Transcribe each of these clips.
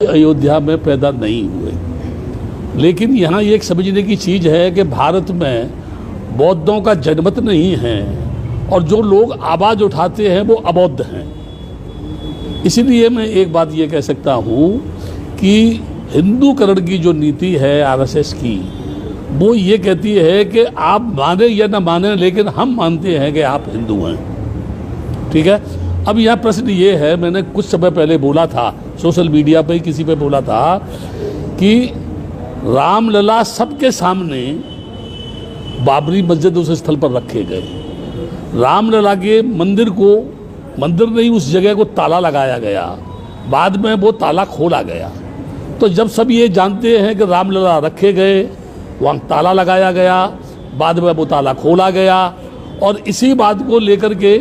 अयोध्या में पैदा नहीं हुए, लेकिन यहाँ एक समझने की चीज़ है कि भारत में बौद्धों का जनमत नहीं है और जो लोग आवाज़ उठाते हैं वो अबौद्ध हैं। इसीलिए मैं एक बात ये कह सकता हूँ कि हिंदूकरण की जो नीति है आरएसएस की, वो ये कहती है कि आप माने या ना माने, लेकिन हम मानते हैं कि आप हिंदू हैं। ठीक है। अब यहाँ प्रश्न ये है, मैंने कुछ समय पहले बोला था, सोशल मीडिया पे किसी पे बोला था कि रामलला सबके सामने बाबरी मस्जिद उस स्थल पर रखे गए। रामलला के मंदिर को, मंदिर नहीं उस जगह को ताला लगाया गया, बाद में वो ताला खोला गया। तो जब सब ये जानते हैं कि रामलला रखे गए, वहाँ ताला लगाया गया, बाद में वो ताला खोला गया, और इसी बात को लेकर के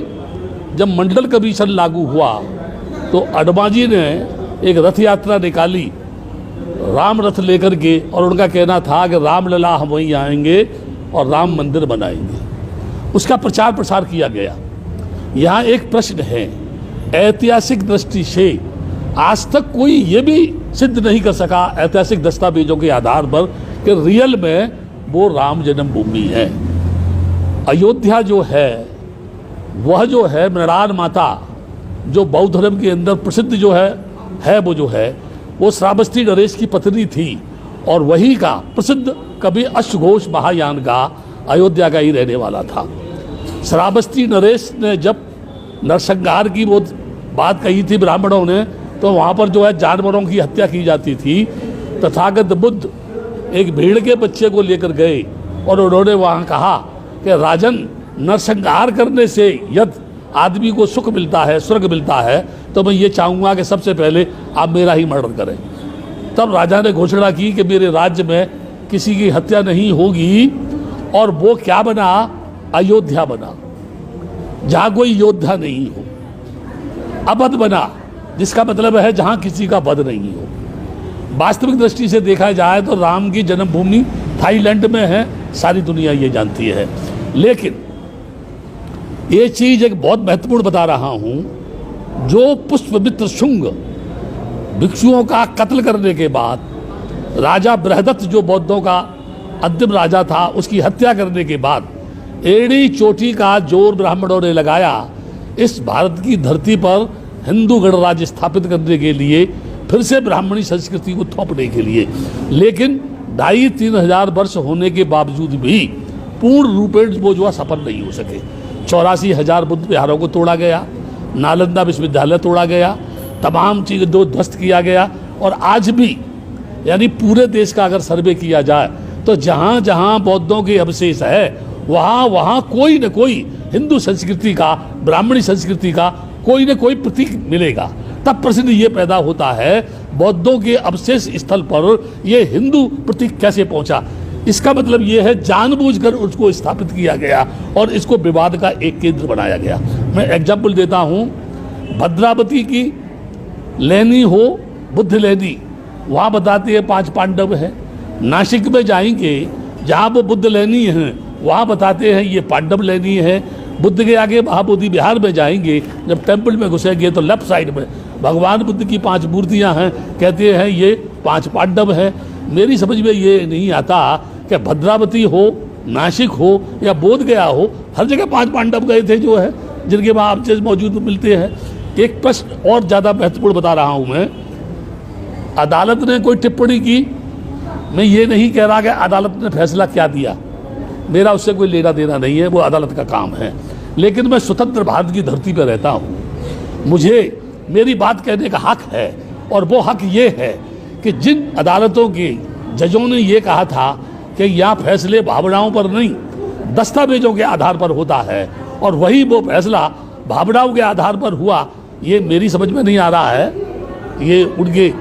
जब मंडल कमीशन लागू हुआ तो अडवाणी जी ने एक रथ यात्रा निकाली राम रथ लेकर के, और उनका कहना था कि रामलला हम वहीं आएंगे और राम मंदिर बनाएंगे। उसका प्रचार प्रसार किया गया। यहाँ एक प्रश्न है, ऐतिहासिक दृष्टि से आज तक कोई ये भी सिद्ध नहीं कर सका ऐतिहासिक दस्तावेजों के आधार पर कि रियल में वो राम जन्मभूमि है। अयोध्या जो है वह जो है मृणाल माता, जो बौद्ध धर्म के अंदर प्रसिद्ध जो है वो जो है वो श्रावस्ती नरेश की पत्नी थी, और वही का प्रसिद्ध कवि अश्वघोष महायान का अयोध्या का ही रहने वाला था। श्रावस्ती नरेश ने जब नरसंहार की वो बात कही थी ब्राह्मणों ने, तो वहाँ पर जो है जानवरों की हत्या की जाती थी। तथागत बुद्ध एक भेड़ के बच्चे को लेकर गए और उन्होंने वहाँ कहा कि राजन, नरसंहार करने से यदि आदमी को सुख मिलता है, स्वर्ग मिलता है, तो मैं ये चाहूँगा कि सबसे पहले आप मेरा ही मर्डर करें। तब राजा ने घोषणा की कि मेरे राज्य में किसी की हत्या नहीं होगी, और वो क्या बना, अयोध्या बना, जहाँ कोई योद्धा नहीं हो। अवध बना, जिसका मतलब है जहाँ किसी का वध नहीं हो। वास्तविक दृष्टि से देखा जाए तो राम की जन्मभूमि थाईलैंड में है, सारी दुनिया ये जानती है। लेकिन ये चीज़ एक बहुत महत्वपूर्ण बता रहा हूँ, जो पुष्पमित्र शुंग भिक्षुओं का कत्ल करने के बाद राजा बृहदत्त जो बौद्धों का अंतिम राजा था, उसकी हत्या करने के बाद एड़ी चोटी का जोर ब्राह्मणों ने लगाया इस भारत की धरती पर हिंदू गणराज्य स्थापित करने के लिए, फिर से ब्राह्मणी संस्कृति को थोपने के लिए। लेकिन 2,500-3 हजार वर्ष होने के बावजूद भी पूर्ण रूपेण वो जो सफल नहीं हो सके। 84,000 बुद्ध विहारों को तोड़ा गया, नालंदा विश्वविद्यालय तोड़ा गया, तमाम चीज़ें दो ध्वस्त किया गया, और आज भी यानी पूरे देश का अगर सर्वे किया जाए तो जहाँ जहाँ बौद्धों के अवशेष है वहाँ वहाँ कोई न कोई हिंदू संस्कृति का, ब्राह्मणी संस्कृति का कोई न कोई प्रतीक मिलेगा। तब प्रश्न ये पैदा होता है, बौद्धों के अवशेष स्थल पर ये हिंदू प्रतीक कैसे पहुँचा। इसका मतलब ये है जानबूझकर उसको स्थापित किया गया और इसको विवाद का एक केंद्र बनाया गया। मैं एग्जाम्पल देता हूँ, भद्रावती की लेनी हो, बुद्ध लेनी, वहाँ बताते हैं 5 पांडव हैं। नासिक में जाएंगे जहाँ वो बुद्ध लेनी है, वहाँ बताते हैं ये पांडव लेनी है। बुद्ध के आगे महाबोधि विहार में जाएंगे, जब टेम्पल में घुसेंगे तो लेफ्ट साइड में भगवान बुद्ध की 5 मूर्तियाँ हैं, कहते हैं ये 5 पांडव हैं। मेरी समझ में ये नहीं आता कि भद्रावती हो, नासिक हो या बोध गया हो, हर जगह 5 पांडव गए थे जो है, जिनके वहाँ अवशेष मौजूद मिलते हैं। एक प्रश्न और ज़्यादा महत्वपूर्ण बता रहा हूँ मैं, अदालत ने कोई टिप्पणी की, मैं ये नहीं कह रहा कि अदालत ने फैसला क्या दिया, मेरा उससे कोई लेना देना नहीं है, वो अदालत का काम है। लेकिन मैं स्वतंत्र भारत की धरती पर रहता हूँ, मुझे मेरी बात कहने का हक है, और वो हक ये है कि जिन अदालतों के जजों ने ये कहा था कि यहाँ फैसले भावनाओं पर नहीं दस्तावेजों के आधार पर होता है, और वही वो फैसला भावनाओं के आधार पर हुआ, ये मेरी समझ में नहीं आ रहा है। ये उनके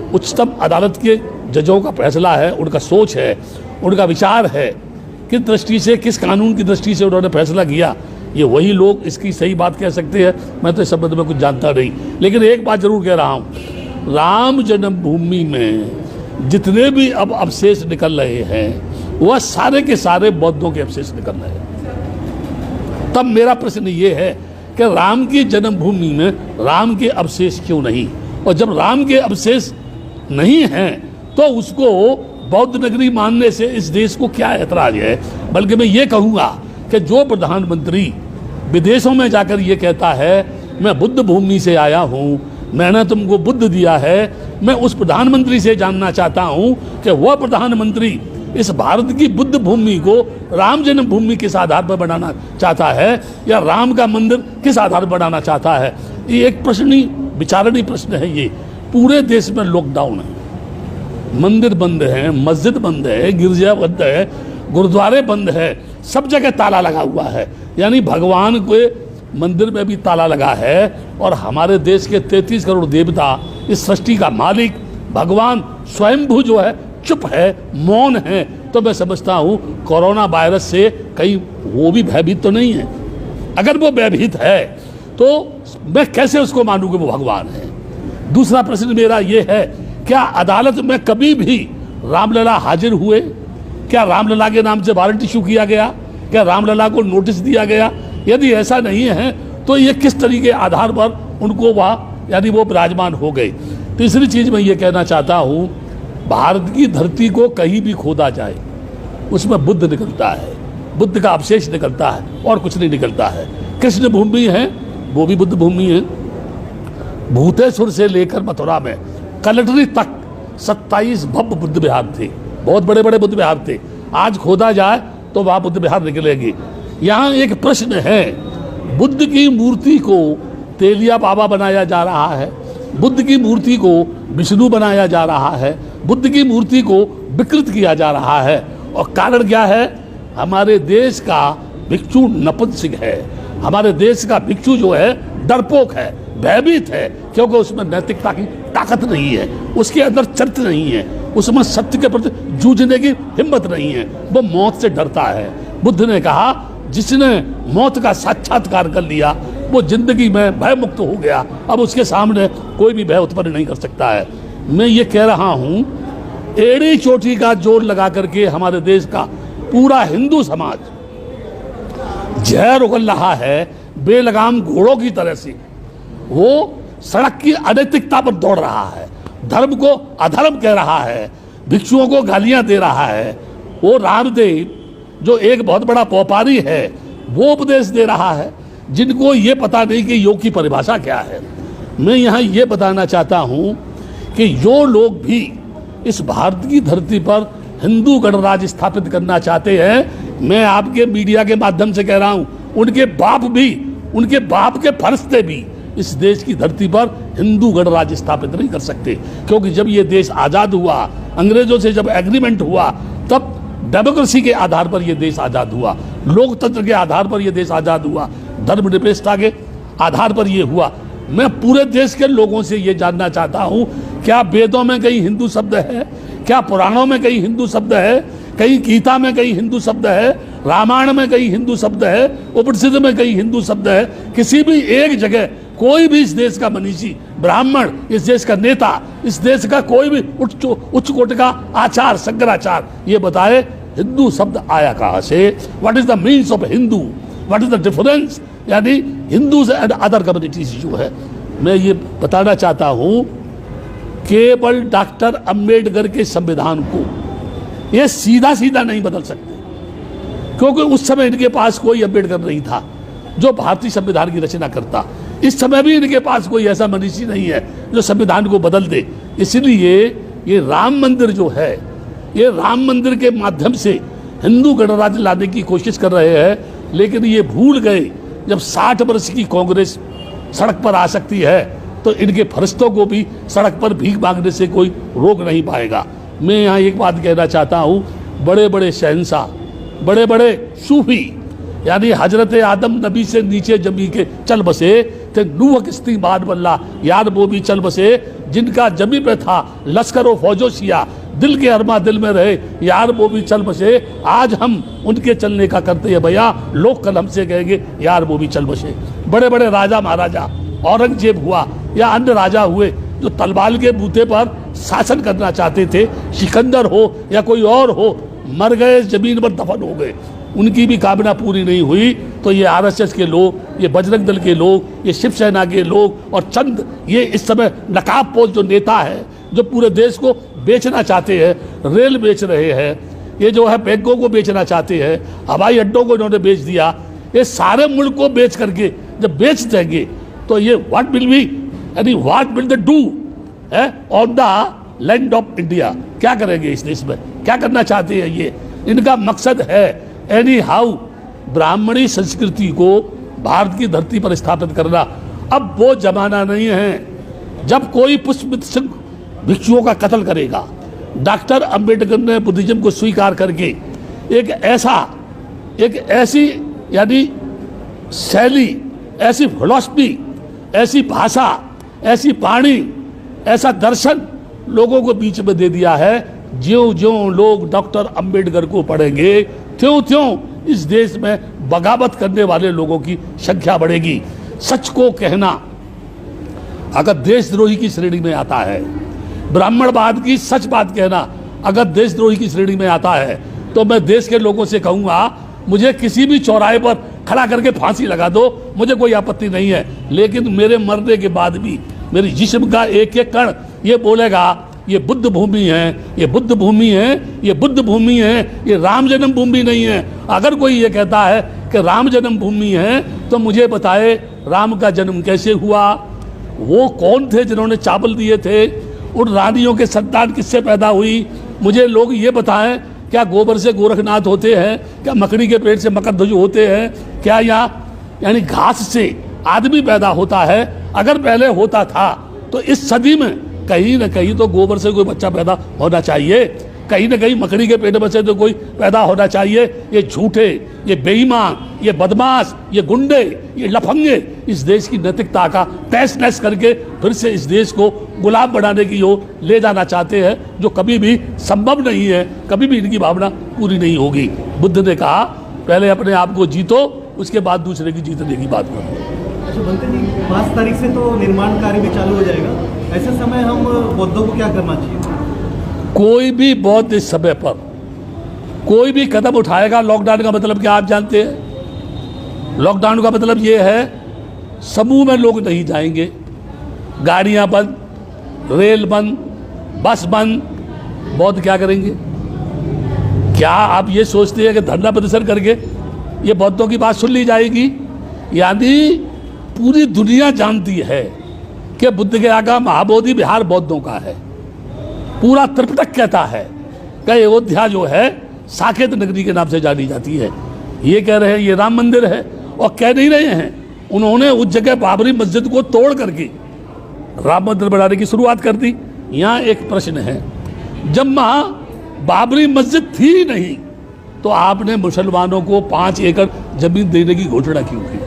उच्चतम अदालत के जजों का फैसला है, उनका सोच है, उनका विचार है, किस दृष्टि से, किस कानून की दृष्टि से उन्होंने फैसला किया, ये वही लोग इसकी सही बात कह सकते हैं। मैं तो इस संबंध में कुछ जानता नहीं, लेकिन एक बात जरूर कह रहा हूँ, राम जन्मभूमि में जितने भी अब अवशेष निकल रहे हैं वह सारे के सारे बौद्धों के अवशेष निकल रहे हैं। तब मेरा प्रश्न ये है कि राम की जन्मभूमि में राम के अवशेष क्यों नहीं, और जब राम के अवशेष नहीं है तो उसको बौद्ध नगरी मानने से इस देश को क्या ऐतराज है। बल्कि मैं ये कहूँगा कि जो प्रधानमंत्री विदेशों में जाकर ये कहता है मैं बुद्ध भूमि से आया हूँ, मैंने तुमको बुद्ध दिया है, मैं उस प्रधानमंत्री से जानना चाहता हूँ कि वह प्रधानमंत्री इस भारत की बुद्ध भूमि को राम जन्मभूमि किस आधार पर बनाना चाहता है या राम का मंदिर किस आधार पर बनाना चाहता है। ये एक प्रश्न, विचारणीय प्रश्न है। ये पूरे देश में लॉकडाउन है, मंदिर बंद है, मस्जिद बंद है, गिरजा बंद है, गुरुद्वारे बंद है, सब जगह ताला लगा हुआ है। यानी भगवान के मंदिर में भी ताला लगा है और हमारे देश के 33 करोड़ देवता, इस सृष्टि का मालिक भगवान स्वयंभू जो है चुप है, मौन है। तो मैं समझता हूँ कोरोना वायरस से कहीं वो भी भयभीत तो नहीं है। अगर वो भयभीत है तो मैं कैसे उसको मानूँ कि वो भगवान है। दूसरा प्रश्न मेरा ये है, क्या अदालत में कभी भी रामलला हाजिर हुए? क्या रामलला के नाम से वारंट इशू किया गया? क्या रामलला को नोटिस दिया गया? यदि ऐसा नहीं है तो ये किस तरीके आधार पर उनको वहाँ यानी वो विराजमान हो गए। तीसरी चीज़ मैं ये कहना चाहता हूँ, भारत की धरती को कहीं भी खोदा जाए उसमें बुद्ध निकलता है, बुद्ध का अवशेष निकलता है और कुछ नहीं निकलता है। कृष्ण भूमि है वो भी बुद्ध भूमि है। भूतेश्वर से लेकर मथुरा में कलटरी तक 27 भव्य बुद्ध विहार थे, बहुत बड़े बड़े बुद्ध विहार थे। आज खोदा जाए तो वहाँ बुद्ध विहार निकलेगी। यहाँ एक प्रश्न है, बुद्ध की मूर्ति को तेलिया बाबा बनाया जा रहा है, बुद्ध की मूर्ति को विष्णु बनाया जा रहा है, बुद्ध की मूर्ति को विकृत किया जा रहा है। और कारण क्या है? हमारे देश का भिक्षु नपुंसक है, हमारे देश का भिक्षु जो है डरपोक है, भयभीत है, क्योंकि उसमें नैतिकता की ताकत नहीं है, उसके अंदर चरित्र नहीं है, उसमें सत्य के प्रति जूझने की हिम्मत नहीं है, वो मौत से डरता है। बुद्ध ने कहा जिसने मौत का साक्षात्कार कर लिया वो जिंदगी में भय मुक्त हो गया, अब उसके सामने कोई भी भय उत्पन्न नहीं कर सकता है। मैं ये कह रहा हूँ, एड़ी चोटी का जोर लगा करके हमारे देश का पूरा हिंदू समाज जहर उगल रहा है बेलगाम घोड़ों की तरह से। वो सड़क की अनैतिकता पर दौड़ रहा है, धर्म को अधर्म कह रहा है, भिक्षुओं को गालियां दे रहा है। वो रामदेव जो एक बहुत बड़ा व्यापारी है वो उपदेश दे रहा है, जिनको ये पता नहीं कि योग की परिभाषा क्या है। मैं यहाँ ये बताना चाहता हूँ कि जो लोग भी इस भारत की धरती पर हिंदू गणराज स्थापित करना चाहते हैं, मैं आपके मीडिया के माध्यम से कह रहा हूँ, उनके बाप भी, उनके बाप के फरिश्ते भी इस देश की धरती पर हिंदू गणराज स्थापित नहीं कर सकते। क्योंकि जब ये देश आज़ाद हुआ, अंग्रेजों से जब एग्रीमेंट हुआ, तब डेमोक्रेसी के आधार पर यह देश आज़ाद हुआ, लोकतंत्र के आधार पर यह देश आज़ाद हुआ, धर्मनिरपेक्षता के आधार पर यह हुआ। मैं पूरे देश के लोगों से ये जानना चाहता हूँ, क्या वेदों में कहीं हिंदू शब्द है? क्या पुराणों में कहीं हिंदू शब्द है? कहीं गीता में कहीं हिंदू शब्द है? रामायण में कहीं हिंदू शब्द है? उपनिषद में कहीं हिंदू शब्द है? किसी भी एक जगह कोई भी इस देश का मनीषी, ब्राह्मण, इस देश का नेता, इस देश का कोई भी उच्च कोटि का आचार, शंकराचार्य ये बताए हिंदू शब्द आया कहाँ से? What is the means of Hindu? What is the difference? यानी हिंदूज एंड अदर कम्युनिटीज जो है। मैं ये बताना चाहता हूँ, केवल डॉक्टर अंबेडकर के संविधान को ये सीधा सीधा नहीं बदल सकते, क्योंकि उस समय इनके पास कोई अंबेडकर नहीं था जो भारतीय संविधान की रचना करता। इस समय भी इनके पास कोई ऐसा मनीषी नहीं है जो संविधान को बदल दे। इसलिए ये राम मंदिर जो है, ये राम मंदिर के माध्यम से हिंदू गणराज्य लाने की कोशिश कर रहे हैं, लेकिन ये भूल गए जब 60 वर्ष की कांग्रेस सड़क पर आ सकती है तो इनके फरिश्तों को भी सड़क पर भीख मांगने से कोई रोक नहीं पाएगा। मैं यहाँ एक बात कहना चाहता हूँ, बड़े बड़े शहंशाह, बड़े बड़े सूफी, यानी हजरत आदम नबी से नीचे जमी के चल बसे थे, नूह किस्ती बाद बल्ला यार वो भी चल बसे, जिनका जमी पे था लश्कर व फौजो सिया, दिल के अरमा दिल में रहे यार वो भी चल बसे। आज हम उनके चलने का करते हैं भैया, लोग कल हमसे कहेंगे यार वो भी चल बसे। बड़े बड़े राजा महाराजा, औरंगजेब हुआ या अन्य राजा हुए जो तलवार के बूते पर शासन करना चाहते थे, सिकंदर हो या कोई और हो, मर गए, जमीन पर दफन हो गए, उनकी भी कामना पूरी नहीं हुई। तो ये आरएसएस के लोग, ये बजरंग दल के लोग, ये शिवसेना के लोग और चंद ये इस समय नकाबपोश जो नेता है जो पूरे देश को बेचना चाहते हैं, रेल बेच रहे हैं, ये जो है बैंकों को बेचना चाहते हैं, हवाई अड्डों को इन्होंने बेच दिया, ये सारे मुल्क को बेच करके जब बेच देंगे तो ये व्हाट विल बी, यानी what will they do on the land of India, क्या करेंगे इस देश में, क्या करना चाहते हैं ये, इनका मकसद है एनी हाउ ब्राह्मणी संस्कृति को भारत की धरती पर स्थापित करना। अब वो जमाना नहीं है जब कोई पुष्प सिंह भिक्षुओं का कत्ल करेगा। डॉक्टर अंबेडकर ने बुद्धिज्म को स्वीकार करके एक ऐसी यानी शैली, ऐसी फिलॉसफी, ऐसी भाषा, ऐसी वाणी, ऐसा दर्शन लोगों को बीच में दे दिया है। ज्यों ज्यों लोग डॉक्टर अंबेडकर को पढ़ेंगे त्यों त्यों इस देश में बगावत करने वाले लोगों की संख्या बढ़ेगी। सच को कहना अगर देशद्रोही की श्रेणी में आता है, ब्राह्मणवाद की सच बात कहना अगर देशद्रोही की श्रेणी में आता है, तो मैं देश के लोगों से कहूँगा मुझे किसी भी चौराहे पर खड़ा करके फांसी लगा दो, मुझे कोई आपत्ति नहीं है, लेकिन मेरे मरने के बाद भी मेरी जिस्म का एक एक कण ये बोलेगा ये बुद्ध भूमि है, ये बुद्ध भूमि है, ये बुद्ध भूमि है, ये राम जन्म भूमि नहीं है। अगर कोई ये कहता है कि राम जन्म भूमि है तो मुझे बताए राम का जन्म कैसे हुआ, वो कौन थे जिन्होंने चावल दिए थे, उन रानियों के संतान किससे पैदा हुई, मुझे लोग ये बताएं क्या गोबर से गोरखनाथ होते हैं, क्या मकड़ी के पेट से मकरध्वज होते हैं, क्या यहाँ यानी घास से आदमी पैदा होता है। अगर पहले होता था तो इस सदी में कहीं ना कहीं तो गोबर से कोई बच्चा पैदा होना चाहिए, कहीं ना कहीं मकड़ी के पेट में से तो कोई पैदा होना चाहिए। ये झूठे, ये बेईमान, ये बदमाश, ये गुंडे, ये लफंगे इस देश की नैतिकता का तहस नहस करके फिर से इस देश को गुलाम बनाने की ओर ले जाना चाहते हैं, जो कभी भी संभव नहीं है, कभी भी इनकी भावना पूरी नहीं होगी। बुद्ध ने कहा पहले अपने आप को जीतो, उसके बाद दूसरे की जीतने की बात करो। बनते जी 5 तारीख से तो निर्माण कार्य भी चालू हो जाएगा, ऐसे समय हम बौद्धों को क्या करना चाहिए? कोई भी बौद्ध इस समय पर कोई भी कदम उठाएगा, लॉकडाउन का मतलब क्या आप जानते हैं? लॉकडाउन का मतलब ये है समूह में लोग नहीं जाएंगे, गाड़ियां बंद, रेल बंद, बस बंद, बौद्ध क्या करेंगे? क्या आप ये सोचते हैं कि धरना प्रदर्शन करके ये बौद्धों की बात सुन ली जाएगी? यानी पूरी दुनिया जानती है कि बुद्ध के आगा महाबोधि बिहार बौद्धों का है। पूरा त्रिपिटक कहता है कि अयोध्या जो है साकेत नगरी के नाम से जानी जाती है। ये कह रहे हैं ये राम मंदिर है, और कह नहीं रहे हैं, उन्होंने उस जगह बाबरी मस्जिद को तोड़ करके राम मंदिर बनाने की शुरुआत कर दी। यहाँ एक प्रश्न है, जब वहाँ बाबरी मस्जिद थी ही नहीं तो आपने मुसलमानों को 5 एकड़ जमीन देने की घोषणा क्यों की?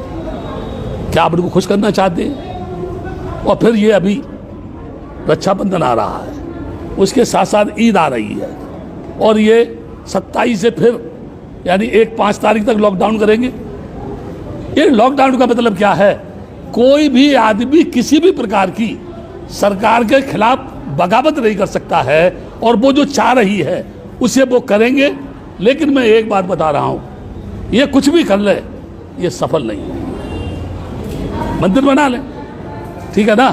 क्या आप उनको खुश करना चाहते हैं? और फिर ये अभी रक्षाबंधन आ रहा है, उसके साथ साथ ईद आ रही है, और ये 27 से फिर यानी 5 तारीख तक लॉकडाउन करेंगे। ये लॉकडाउन का मतलब क्या है? कोई भी आदमी किसी भी प्रकार की सरकार के खिलाफ बगावत नहीं कर सकता है, और वो जो चाह रही है उसे वो करेंगे। लेकिन मैं एक बात बता रहा हूँ, ये कुछ भी कर ले ये सफल नहीं है। मंदिर बना ले, ठीक है ना,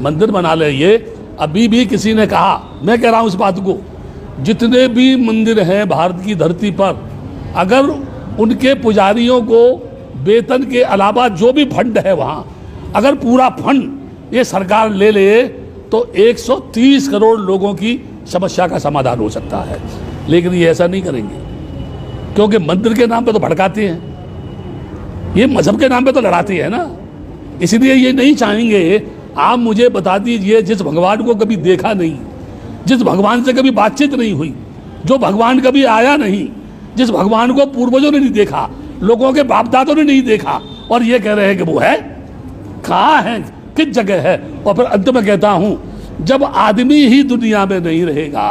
मंदिर बना ले। ये अभी भी किसी ने कहा, मैं कह रहा हूँ इस बात को, जितने भी मंदिर हैं भारत की धरती पर, अगर उनके पुजारियों को वेतन के अलावा जो भी फंड है वहाँ, अगर पूरा फंड ये सरकार ले ले तो 130 करोड़ लोगों की समस्या का समाधान हो सकता है। लेकिन ये ऐसा नहीं करेंगे, क्योंकि मंदिर के नाम पे तो भड़काते हैं, ये मजहब के नाम पे तो लड़ाते हैं ना। इसलिए ये नहीं चाहेंगे। आप मुझे बता दीजिए, जिस भगवान को कभी देखा नहीं, जिस भगवान से कभी बातचीत नहीं हुई, जो भगवान कभी आया नहीं, जिस भगवान को पूर्वजों ने नहीं देखा, लोगों के बाप दादों ने नहीं देखा, और ये कह रहे हैं कि वो है, कहाँ है, किस जगह है? और फिर अंत में कहता हूँ, जब आदमी ही दुनिया में नहीं रहेगा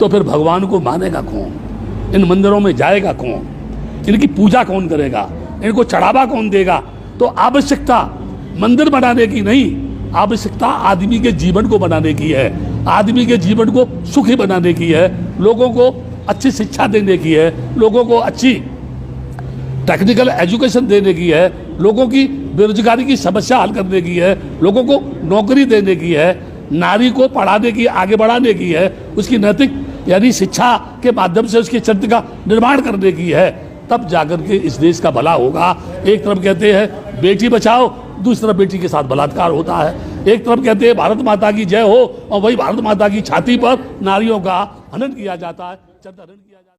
तो फिर भगवान को मानेगा कौन? इन मंदिरों में जाएगा कौन? इनकी पूजा कौन करेगा? इनको चढ़ावा कौन देगा? तो आवश्यकता मंदिर बनाने की नहीं, आवश्यकता आदमी के जीवन को बनाने की है, आदमी के जीवन को सुखी बनाने की है, लोगों को अच्छी शिक्षा देने की है, लोगों को अच्छी टेक्निकल एजुकेशन देने की है, लोगों की बेरोजगारी की समस्या हल करने की है, लोगों को नौकरी देने की है। नारी को पढ़ाने की, आगे बढ़ाने की है, उसकी नैतिक यानी शिक्षा के माध्यम से उसके चरित्र का निर्माण करने की है, तब जाकर के इस देश का भला होगा। एक तरफ कहते हैं बेटी बचाओ, दूसरी तरफ बेटी के साथ बलात्कार होता है। एक तरफ कहते हैं भारत माता की जय हो, और वही भारत माता की छाती पर नारियों का हनन किया जाता है, चरित्र हनन किया जाता है।